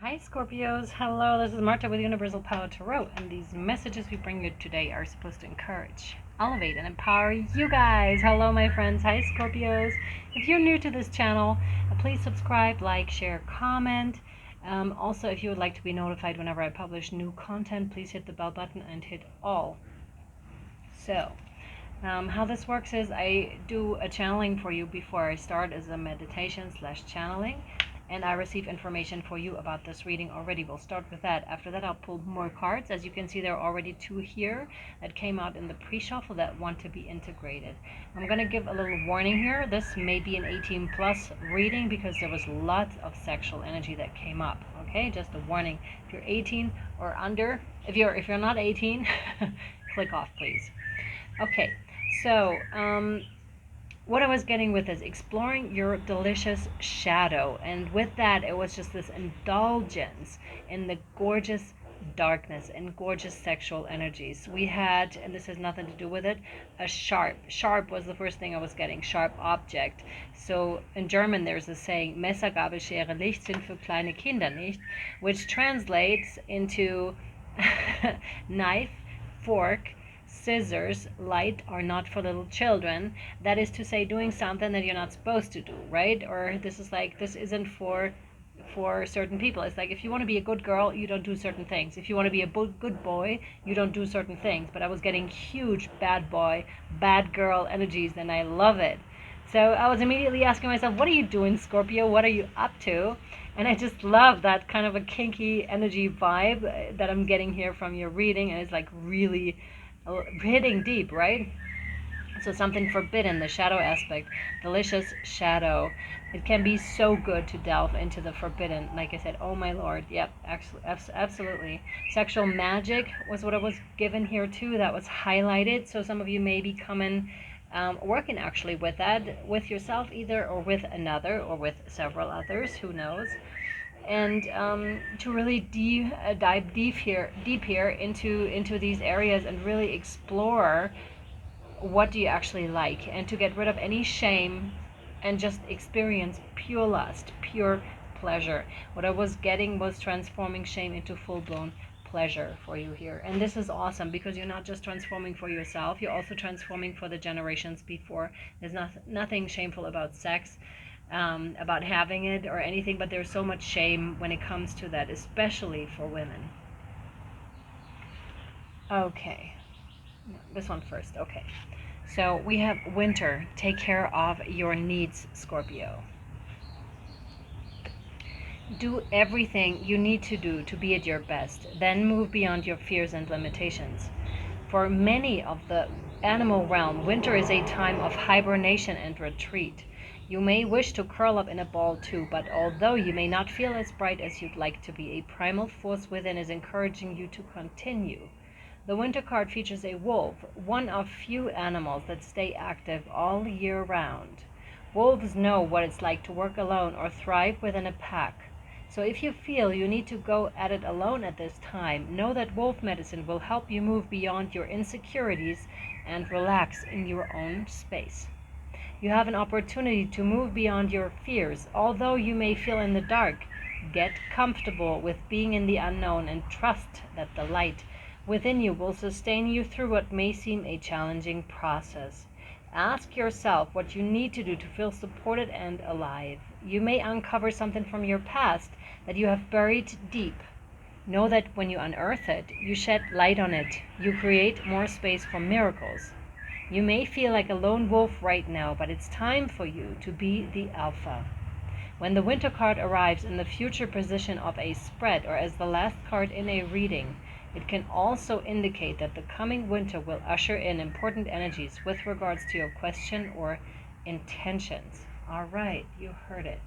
Hi Scorpios, hello, this is Marta with Universal Power Tarot, and these messages we bring you today are supposed to encourage, elevate, and empower you guys. Hello my friends, hi Scorpios. If you're new to this channel, please subscribe, like, share, comment. Also, if you would like to be notified whenever I publish new content, please hit the bell button and hit all. So, how this works is I do a channeling for you before I start as a meditation / channeling, and I receive information for you about this reading already. We'll start with that. After that, I'll pull more cards. As you can see, there are already 2 here that came out in the pre-shuffle that want to be integrated. I'm going to give a little warning here. This may be an 18 plus reading because there was lots of sexual energy that came up. Okay, just a warning. If you're 18 or under, if you're not 18, click off please. Okay, so what I was getting with is exploring your delicious shadow, and with that it was just this indulgence in the gorgeous darkness and gorgeous sexual energies. We had, and this has nothing to do with it, a sharp was the first thing I was getting, sharp object. So in German there's a saying, Messer, Gabel, Schere, Licht sind für kleine Kinder nicht, which translates into knife, fork, scissors, light are not for little children. That is to say, doing something that you're not supposed to do, right? Or this is like, this isn't for certain people. It's like, if you want to be a good girl, you don't do certain things. If you want to be a good boy, you don't do certain things. But I was getting huge bad boy, bad girl energies, and I love it. So I was immediately asking myself, what are you doing, Scorpio? What are you up to? And I just love that kind of a kinky energy vibe that I'm getting here from your reading, and it's like really hitting deep, right? So something forbidden, the shadow aspect, delicious shadow. It can be so good to delve into the forbidden. Like I said, oh my lord, yep, actually, absolutely. Sexual magic was what I was given here too. That was highlighted. So some of you may be coming, working actually with that, with yourself either, or with another, or with several others, who knows. And to really dive deep here into these areas and really explore what do you actually like, and to get rid of any shame and just experience pure lust, pure pleasure. What I was getting was transforming shame into full-blown pleasure for you here. And this is awesome because you're not just transforming for yourself, you're also transforming for the generations before. There's nothing shameful about sex, about having it or anything, but there's so much shame when it comes to that, especially for women. Okay, this one first. Okay, so we have winter. Take care of your needs, Scorpio. Do everything you need to do to be at your best, then move beyond your fears and limitations. For many of the animal realm, winter is a time of hibernation and retreat. You may wish to curl up in a ball too, but although you may not feel as bright as you'd like to be, a primal force within is encouraging you to continue. The winter card features a wolf, one of few animals that stay active all year round. Wolves know what it's like to work alone or thrive within a pack. So if you feel you need to go at it alone at this time, know that wolf medicine will help you move beyond your insecurities and relax in your own space. You have an opportunity to move beyond your fears. Although you may feel in the dark, get comfortable with being in the unknown and trust that the light within you will sustain you through what may seem a challenging process. Ask yourself what you need to do to feel supported and alive. You may uncover something from your past that you have buried deep. Know that when you unearth it, you shed light on it. You create more space for miracles. You may feel like a lone wolf right now, but it's time for you to be the alpha. When the winter card arrives in the future position of a spread or as the last card in a reading, it can also indicate that the coming winter will usher in important energies with regards to your question or intentions. All right, you heard it.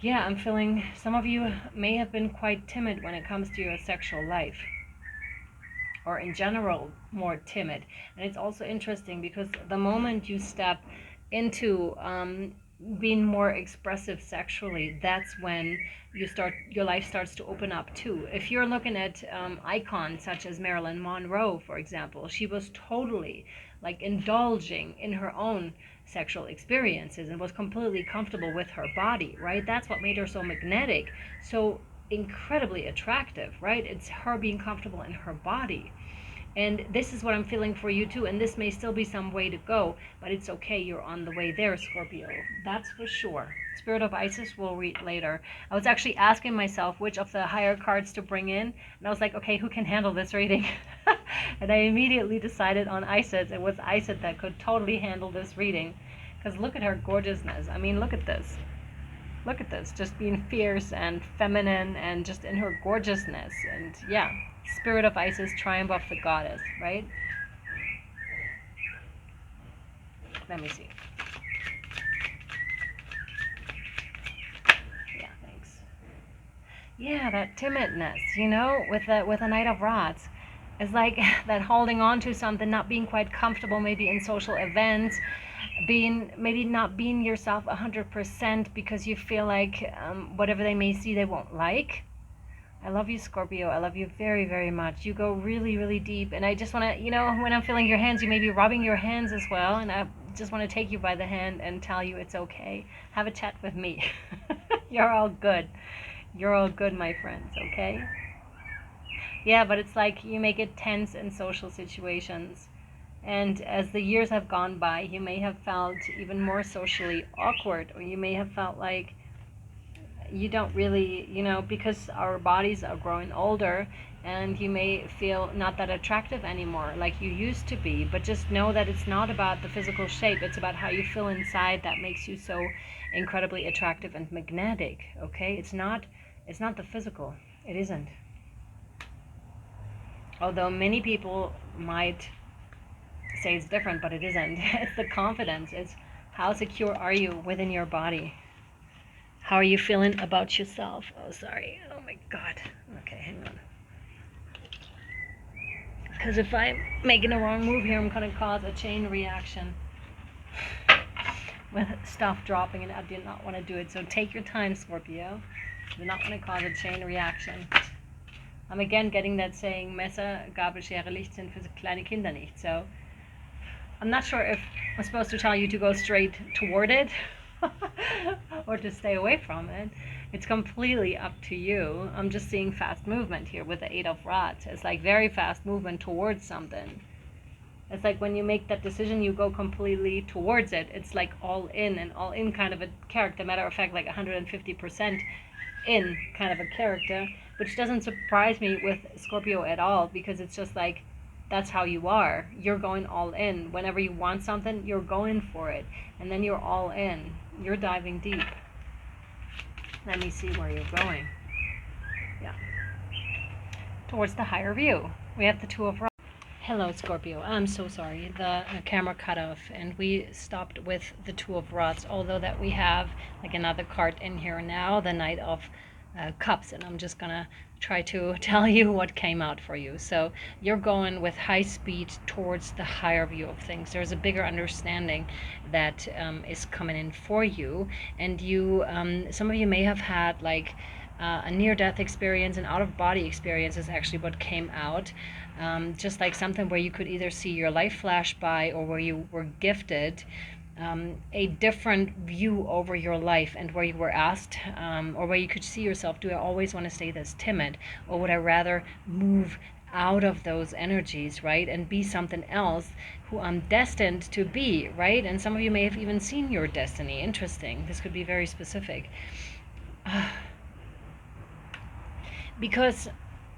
Yeah, I'm feeling some of you may have been quite timid when it comes to your sexual life, or in general more timid. And it's also interesting because the moment you step into being more expressive sexually, that's when your life starts to open up too. If you're looking at icons such as Marilyn Monroe, for example, she was totally like indulging in her own sexual experiences and was completely comfortable with her body, right? That's what made her so magnetic, so incredibly attractive, right? It's her being comfortable in her body. And this is what I'm feeling for you too. And this may still be some way to go, but it's okay. You're on the way there, Scorpio. That's for sure. Spirit of Isis we'll read later. I was actually asking myself which of the higher cards to bring in. And I was like, okay, who can handle this reading? And I immediately decided on Isis. It was Isis that could totally handle this reading. Because look at her gorgeousness. I mean, look at this. Look at this. Just being fierce and feminine and just in her gorgeousness. And yeah. Spirit of Isis, triumph of the goddess, right? Let me see. Yeah, thanks. Yeah, that timidness, you know, with a Knight of Rods. It's like that holding on to something, not being quite comfortable maybe in social events, maybe not being yourself 100% because you feel like whatever they may see they won't like. I love you, Scorpio. I love you very, very much. You go really, really deep. And I just want to, you know, when I'm feeling your hands, you may be rubbing your hands as well. And I just want to take you by the hand and tell you it's okay. Have a chat with me. You're all good. You're all good, my friends, okay? Yeah, but it's like you make it tense in social situations. And as the years have gone by, you may have felt even more socially awkward, or you may have felt like you don't really, you know, because our bodies are growing older, and you may feel not that attractive anymore like you used to be. But just know that it's not about the physical shape, it's about how you feel inside that makes you so incredibly attractive and magnetic, okay? It's not the physical. It isn't. Although many people might say it's different, but it isn't. It's the confidence. It's how secure are you within your body. How are you feeling about yourself? Oh, sorry. Oh my God. Okay, hang on. Because if I'm making a wrong move here, I'm going to cause a chain reaction with stuff dropping, and I did not want to do it. So take your time, Scorpio. You're not going to cause a chain reaction. I'm again getting that saying, Messer, Gabel, Schere, Licht sind für kleine Kinder nicht. So I'm not sure if I'm supposed to tell you to go straight toward it or to stay away from it. It's completely up to you. I'm just seeing fast movement here with the Eight of Rods. It's like very fast movement towards something. It's like when you make that decision, you go completely towards it. It's like all in, and all in kind of a character. Matter of fact, like 150% in kind of a character, which doesn't surprise me with Scorpio at all, because it's just like, that's how you are. You're going all in. Whenever you want something, you're going for it. And then you're all in. You're diving deep. Let me see where you're going. Yeah. Towards the higher view. We have the Two of Rods. Hello, Scorpio. I'm so sorry. The camera cut off, and we stopped with the Two of Rods, although that we have like another card in here now, the Knight of Cups, and I'm just gonna try to tell you what came out for you. So you're going with high speed towards the higher view of things. There's a bigger understanding that is coming in for you, and you some of you may have had like a near-death experience, an out-of-body experience is actually what came out. Just like something where you could either see your life flash by, or where you were gifted a different view over your life, and where you were asked, or where you could see yourself, do I always want to stay this timid, or would I rather move out of those energies, right, and be something else who I'm destined to be, right? And some of you may have even seen your destiny. Interesting. This could be very specific. Because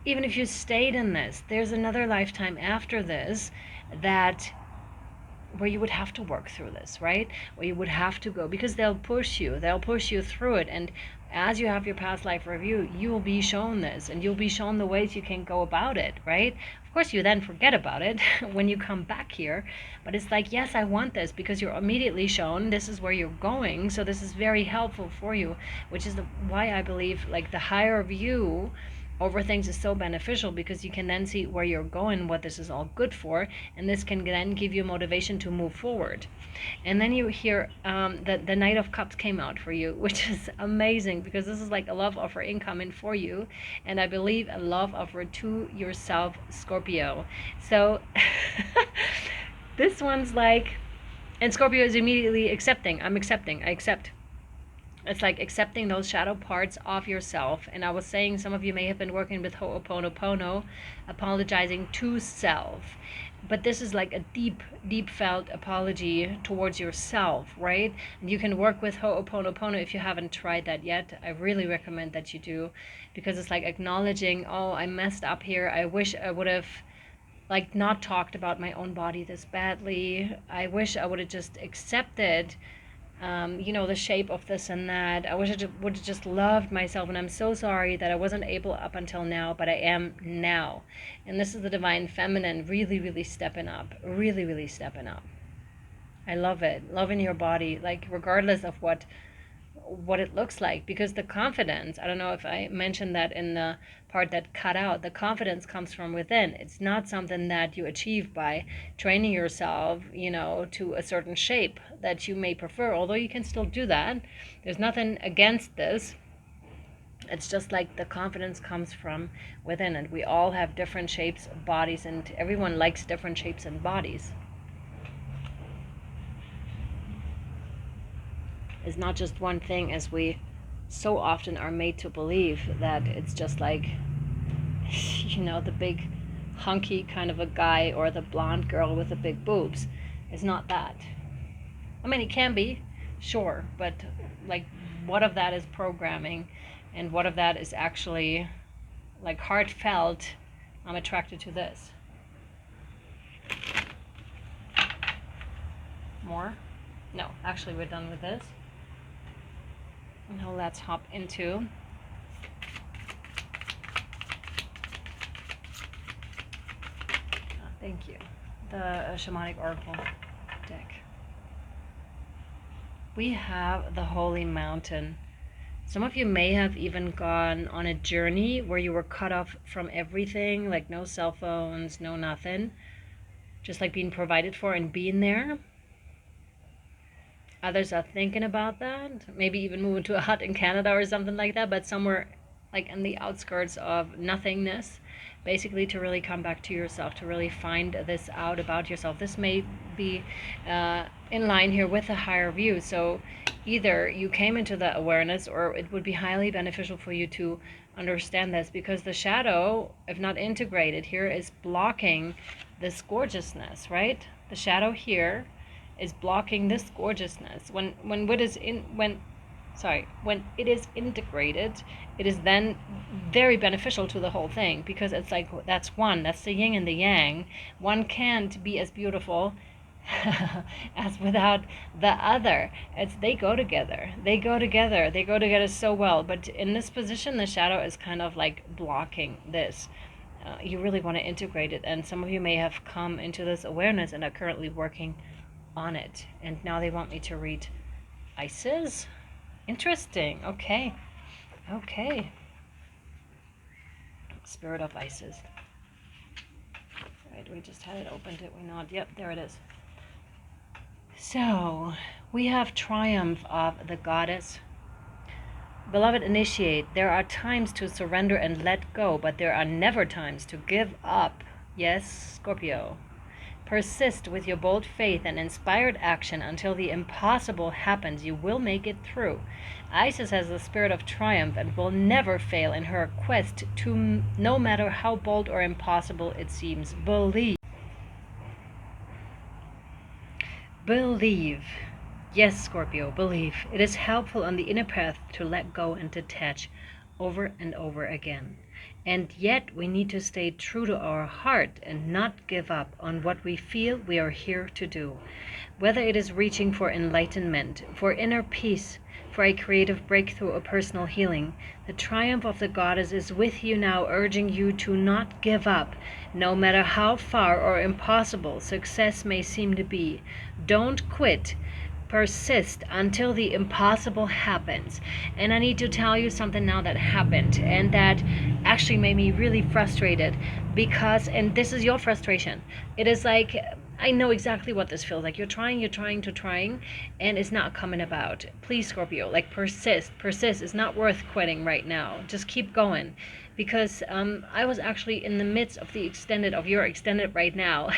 even if you stayed in this, there's another lifetime after this that where you would have to work through this, right? Where you would have to go, because they'll push you through it. And as you have your past life review, you will be shown this, and you'll be shown the ways you can go about it, right? Of course, you then forget about it when you come back here, but it's like, yes, I want this, because you're immediately shown this is where you're going. So this is very helpful for you, which is why I believe like the higher view over things is so beneficial, because you can then see where you're going, what this is all good for, and this can then give you motivation to move forward. And then you hear that the Knight of Cups came out for you, which is amazing, because this is like a love offer incoming for you, and I believe a love offer to yourself, Scorpio. So this one's like, And Scorpio is immediately accepting. I'm accepting. I accept. It's like accepting those shadow parts of yourself. And I was saying some of you may have been working with Ho'oponopono, apologizing to self. But this is like a deep, deep felt apology towards yourself, right? And you can work with Ho'oponopono if you haven't tried that yet. I really recommend that you do, because it's like acknowledging, oh, I messed up here. I wish I would have like not talked about my own body this badly. I wish I would have just accepted you know, the shape of this and that. I wish I would have just loved myself, and I'm so sorry that I wasn't able up until now, but I am now. And this is the divine feminine really, really stepping up. Really, really stepping up. I love it. Loving your body, like regardless of what it looks like, because the confidence, I don't know if I mentioned that in the part that cut out, the confidence comes from within. It's not something that you achieve by training yourself, you know, to a certain shape that you may prefer, although you can still do that. There's nothing against this. It's just like the confidence comes from within, and we all have different shapes of bodies, and everyone likes different shapes and bodies. Is not just one thing, as we so often are made to believe, that it's just like, you know, the big hunky kind of a guy or the blonde girl with the big boobs. It's not that. I mean, it can be, sure, but like what of that is programming and what of that is actually like heartfelt? I'm attracted to this. More? No, actually we're done with this. Now let's hop into thank you, the Shamanic Oracle deck. We have the Holy Mountain. Some of you may have even gone on a journey where you were cut off from everything, like no cell phones, no nothing, just like being provided for and being there. Others are thinking about that, maybe even moving to a hut in Canada or something like that, but somewhere like in the outskirts of nothingness, basically to really come back to yourself, to really find this out about yourself. This may be in line here with a higher view. So either you came into the awareness, or it would be highly beneficial for you to understand this, because the shadow, if not integrated here, is blocking this gorgeousness, right? The shadow here is blocking this gorgeousness. When it is integrated, it is then very beneficial to the whole thing, because it's like that's one, that's the yin and the yang. One can't be as beautiful as without the other. They go together. They go together so well. But in this position, the shadow is kind of like blocking this. You really want to integrate it, and some of you may have come into this awareness and are currently working on it, and now they want me to read Isis. Interesting. Okay. Spirit of Isis. Right, we just had it open, did we not? Yep, there it is. So we have triumph of the goddess. Beloved, initiate. There are times to surrender and let go, but there are never times to give up. Yes, Scorpio. Persist with your bold faith and inspired action until the impossible happens. You will make it through. Isis has the spirit of triumph and will never fail in her quest to, no matter how bold or impossible it seems. Believe. Believe. Yes, Scorpio, believe. It is helpful on the inner path to let go and detach over and over again. And yet we need to stay true to our heart and not give up on what we feel we are here to do. Whether it is reaching for enlightenment, for inner peace, for a creative breakthrough or personal healing, the triumph of the goddess is with you now, urging you to not give up, no matter how far or impossible success may seem to be. Don't quit. Persist until the impossible happens. And I need to tell you something now that happened, and that actually made me really frustrated, because, and this is your frustration, it is like I know exactly what this feels like. You're trying, and it's not coming about. Please, Scorpio, like persist, persist. It's not worth quitting right now. Just keep going, because I was actually in the midst of the extended of your extended right now,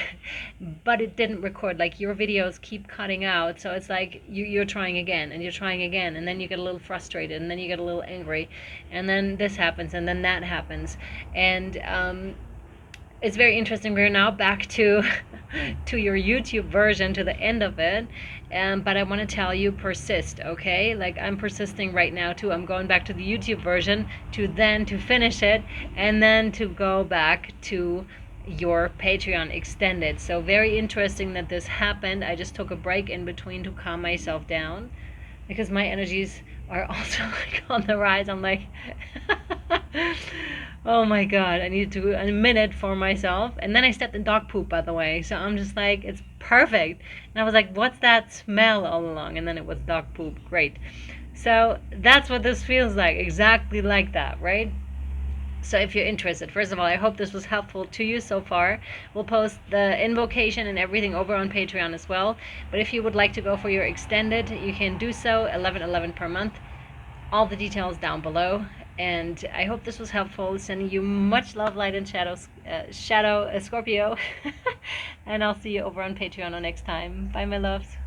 but it didn't record. Like your videos keep cutting out, so it's like you're trying again and you're trying again, and then you get a little frustrated, and then you get a little angry, and then this happens, and then that happens, and it's very interesting. We're now back to to your YouTube version, to the end of it. But I want to tell you, persist, okay? Like I'm persisting right now too. I'm going back to the YouTube version to finish it, and then to go back to your Patreon extended. So very interesting that this happened. I just took a break in between to calm myself down, because my energies are also like on the rise. I'm like, oh my god, I need to a minute for myself. And then I stepped in dog poop, by the way. So I'm just like, it's perfect. And I was like, what's that smell all along? And then it was dog poop. Great. So that's what this feels like. Exactly like that, right? So if you're interested, first of all, I hope this was helpful to you so far. We'll post the invocation and everything over on Patreon as well. But if you would like to go for your extended, you can do so, 11.11 per month. All the details down below. And I hope this was helpful. Sending you much love, light, and shadow, Scorpio. And I'll see you over on Patreon next time. Bye, my loves.